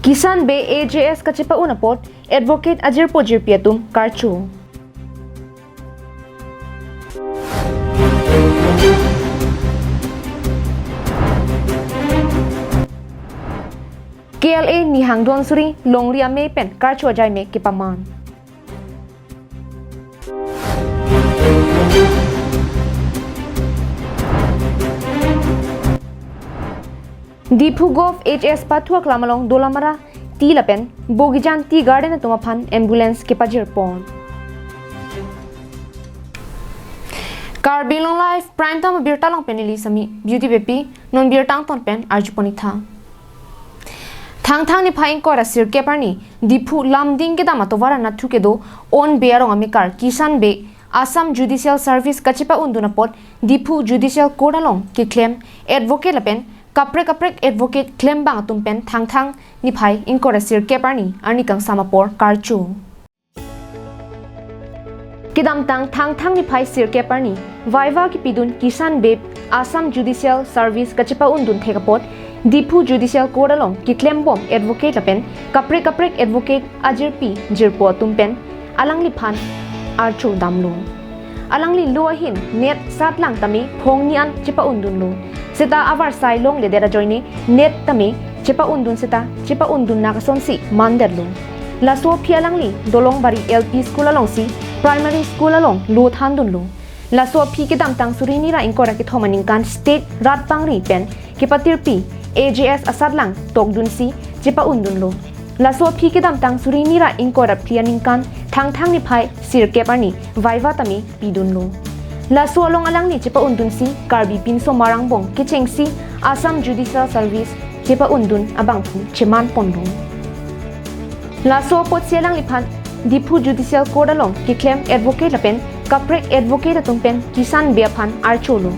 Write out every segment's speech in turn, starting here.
Kisan be AJS kachipa unapot advocate ajir pojir piatum karchu. KAL ni hangdon suri longria me pen karchu ajai me kipaman. Dipu Gov HS Patua Klamalong Dolamara Tilapen Bogijan Tea Garden at Tumapan Ambulance Kipajir Pon. Carbilong Life Prime Time Birtalang Penili Sami Beauty Baby Non Birtang Ton Pen Arjuponita. Thang ni Pain Kora Sirke Parni Dipu Lamding Kedamatovara Natukedo On Bearong Amikar Kisan Be Assam Judicial Service Kachipa Undunapot Dipu Judicial Kodalong Kiklem Advocate Lapen Kaprek advocate claim bang tumpen thang ni phai inkora sir keparni arni kang samapor karchu kidam thang ni phai sir keparni vaiva ki pidun kisan be Assam Judicial Service kachipa undun thekapot Dipu Judicial Kodalong ki claim bom advocate lapen kaprek advocate ajirpi jirpo tumpen alangli phan archu damlo alangli loahin net satlang tami phongnian chipa undun lo Sita avar sai long le dera joini net tami chipa undun sita chipa undun nakason si manderlo. La so pialangli dolong bari LP school along si primary school along lut handun lo. La so pi ke damtang surini ra inkora ki thomaningkan state rat pangri pen ki patirpi AJS asadlang tokdun si chipa undun lo. La so pi ke damtang surini ra inkora plianingkan thang ni phai sir keparni vaiva tami pidun lo. La sualong alang ni chipa undun si karbi pinso marangbong kicheng si Assam Judicial Service chipa undun abangpu chiman pondong. La so pot sialang lipan Dipu Judicial Kodalong ki claim advocate lapen kaprek advocate atumpen kisan beapan archolo.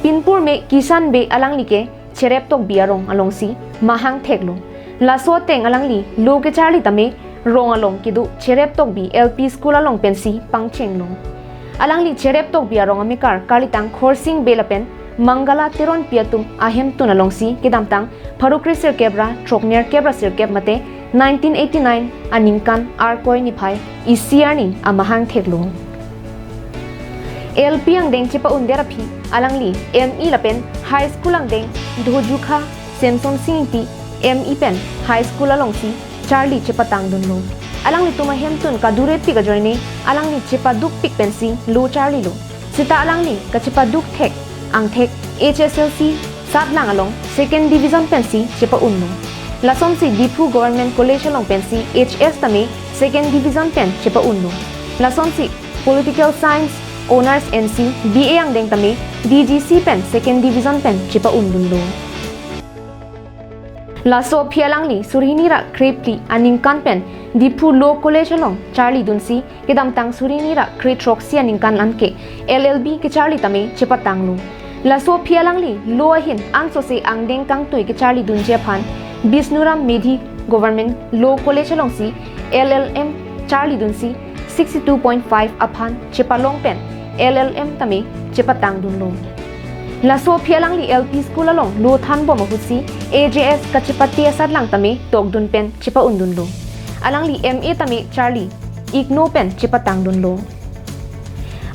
Pinpur me kisan be alang like cherep tok biarong along si mahang theklo. La so teng alang li lo ke charli tame rong along kidu cherep tok bi LP school along pensi pangcheng long. Alangli cherep tok biarong amikar kalitang khorsing belapen mangala teron piatum ahem tunalongsi kidamtang pharukri sir kebra trokner kebra sir keb mate 1989 aningkan arkoi ni phai isiani amahang theklo LP ang deng chipa undera phi alangli ME lapen high school ang deng dhojukha semson singpi ME pen high school alongsi charlie chipa tangdunlo alang ni tumahemtun kadure pi ka joine alang ni chipa duk pik pensi lo charli lo sita alang ni ka chipa duk thek ang thek HSLC satlang along second division pensi chipa unno lasom si Dipu Government College along pensi HS tame second division pen chipa unno lasom si Political Science Honors NC BA ang deng tame DGC pen second division pen chipa undunlo La so pialang li surini ra kripli aningkan pen Dipu Law College along Charlie Dunsi kedamtang surini ra kritroxi aningkan anke LLB ke Charlie tame chepatang lu La so pialang li lo hin angso se angdeng kang tui ke Charlie Dunje phan Bisnuram Medhi Government Law College along si LLM Charlie Dunsi 62.5 aphan chepalong pen LLM tame chepatang dunlo La so pialang li LP school along lo than bo mahusi AJS kachipati asat lang tame tokdun pen chipa undun lo alang li MA tame Charlie igno pen chipa tangdun lo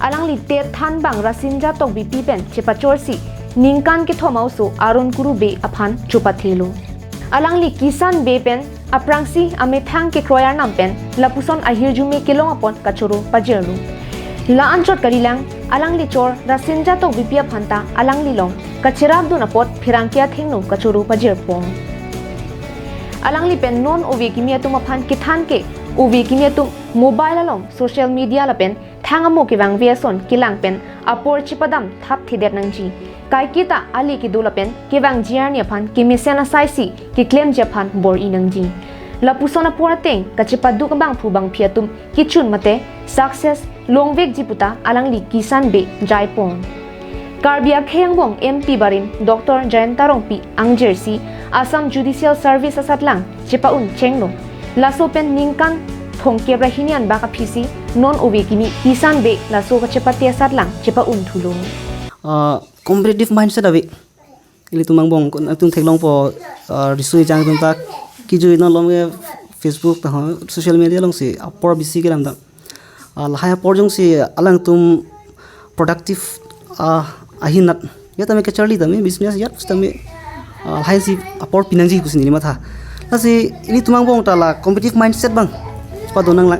alang li te than bang rasinja tok BP pen chipa chorsi ningkan ke thomau so arun kuru be aphan chupa thelo alang li kisan be pen aprangsi ame thang ke kroyar nam pen lapuson ahirjume kilong apon kachoro pajerlu La anchot karilang alang li chor rasinja tok bipia phanta alang li long kachirab dun apot phirangkia thengno kachuru pajir pong alang li pen non ovi kimia tum aphan kithan ke ovi kimia tum mobile along social media la pen thangamo ki wang viason kilang pen apor chipadam thap thidet nangji kai kita ali ki dula pen ki wang jiarni aphan ki misena saisi ki claim japhan bor inangji la pusona porateng kachipadu ka bang phubang phiatum kichun mate success Longvek jiputa alang li kisan be jaipong Karbia Khengbong MP Barim Dr. Jayantarong Pi ang jersey Assam Judicial Service asatlang chipaun chenglo laso pen ningkan thongkebra hinian baka phisi non obekimi kisan be laso ka chipati asatlang chipaun thulo competitive mindset abi ili tumang bong tung theklong po risui jang tung tak कि जो इतना लोग फेसबुक तहाँ social media लोग से अपर बिसी के लंदा लाया पर जों से अलग तुम प्रोडक्टिव अहिनत या तमें केचरली तमें बिजनेस या तमें लाया सी अपर पिनंजी कुछ नहीं मत था लासे ini tumang bong tala competitive mindset bang padonang la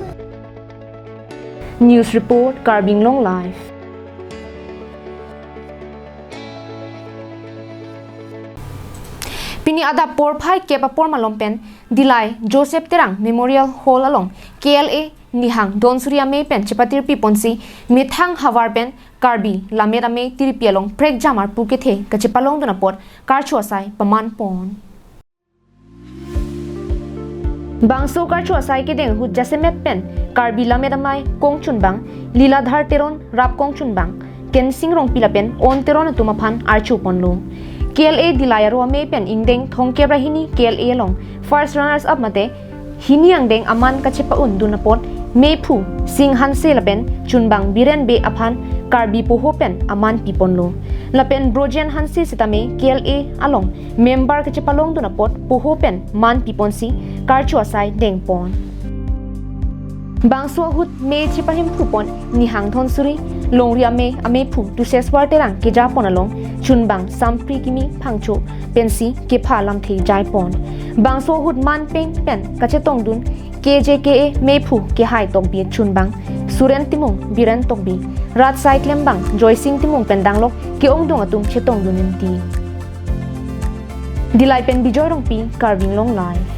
News report Carbing Long Life. Pini ada por phai kepa por malompen dilai Joseph Terang Memorial Hall along KLA nihang Don Surya me pen chepatir pi ponsi methang hawar pen Karbi lamera me tiripi along prek jamar pukethe kachepalong dona pot karchu asai paman pon Bangso karchu asai ke deng hu jasemet pen Karbi lamera mai kongchun bang liladhar teron rap kongchun bang ken singrong pilapen on teron tumaphan archu ponlo KLA dilayaro me pen ingdeng thongkebra hini KLA long first runners up mate hini angdeng aman kachepa un dunapot me phu singhan se lapen chunbang biren be aphan Karbi poho pen aman piponlo lapen brojen hanse sitame KLA along member kachepalong dunapot poho pen man piponsi karchu asai dengpon Bangso hut me chipahim phupon nihang thon suri longria me ame phu tu seswar terang ke japon along chunbang sampri kimi phangcho pensi ke phalam thei jaipon Bangso hut man peng pen kachetong dun KJKA me phu ke hai tok bi chunbang suren timung biren tok bi rat sai klembang joysing timung pendang lok ke ongdong atum chetong dunin ti dilai pen bijoy rong pi Carbing Long Life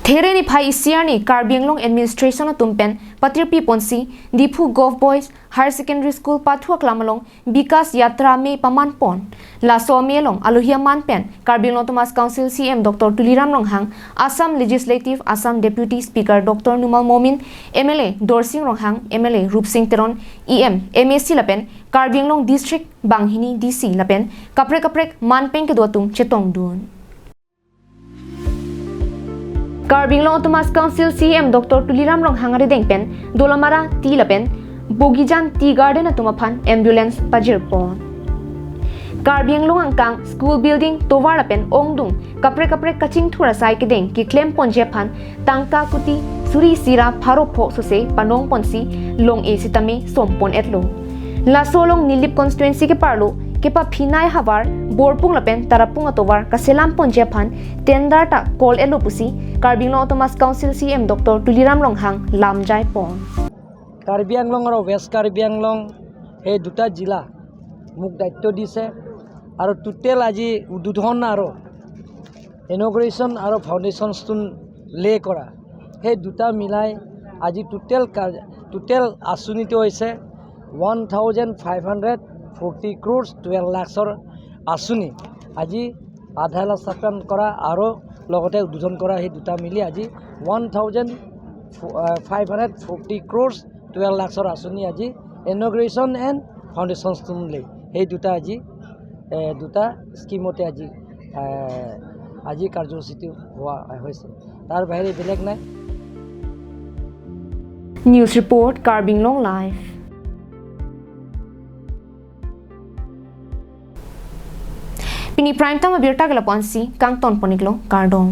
There ni phai isiar ni Carbing Long administration tumpen patirpi ponsi Diphu Gov Boys Higher Secondary School pathua klamalong bikas yatra me paman pon la so me long alohia man pen Carbing Long Thomas Council CM Dr Tuliram Ronghang Assam Legislative Assam Deputy Speaker Dr Numal Momin MLA Dorsing Ronghang MLA Rup Singh Teron EM MSC lapen Carbing Long District Banghini DC lapen kaprek man pen ke dotum chetong dun Carbing Long Thomas Council CM Dr Tuliram Ronghang ari dengpen dolamara ti lapen Bogijan Tea Garden atumaphan ambulance pajirpon Carbing Long angkang school building towar apen ongdung kapre kaching thura sai kedeng ki claim ponjephan tangka kuti suri sira pharo pho sose panong ponsi long e sitame sompon etlo la solong nilip constituency ke parlo kepa phinai hawar borpung lapen tarapung atowar kaselam ponjephan tender ta call elo pusi Carbing Long Thomas Council CM Dr Tuliram Ronghang lamjai pon Karbi Anglong আৰু West Karbi Anglong এই দুটা জিলা মোক দায়িত্ব দিছে আৰু টোটেল আজি উদ্বোধন আৰু ইনগ্ৰেশ্যন আৰু ফাউণ্ডেশ্যন ষ্টুন লে কৰা সেই দুটা মিলাই আজি টোটেল আঁচনিটো হৈছে 1540 crores 12 lakhsৰ আঁচনি আজি আধা লাখ স্থাপন কৰা আৰু লগতে উদ্বোধন কৰা সেই দুটা মিলি আজি 1540 crores 12 lakhsৰ আঁচনি আজি ইনগ্ৰেশ্যন এণ্ড ফাউণ্ডেশ্যন ষ্টুন লে সেই দুটা আজি দুটা স্কিমতে আজি কাৰ্যসূচীটো হোৱা হৈছে তাৰ বাহিৰে বেলেগ নাই News report Carbing Long Life Pini prime time abirta gala ponsi kang ton poniklo kardom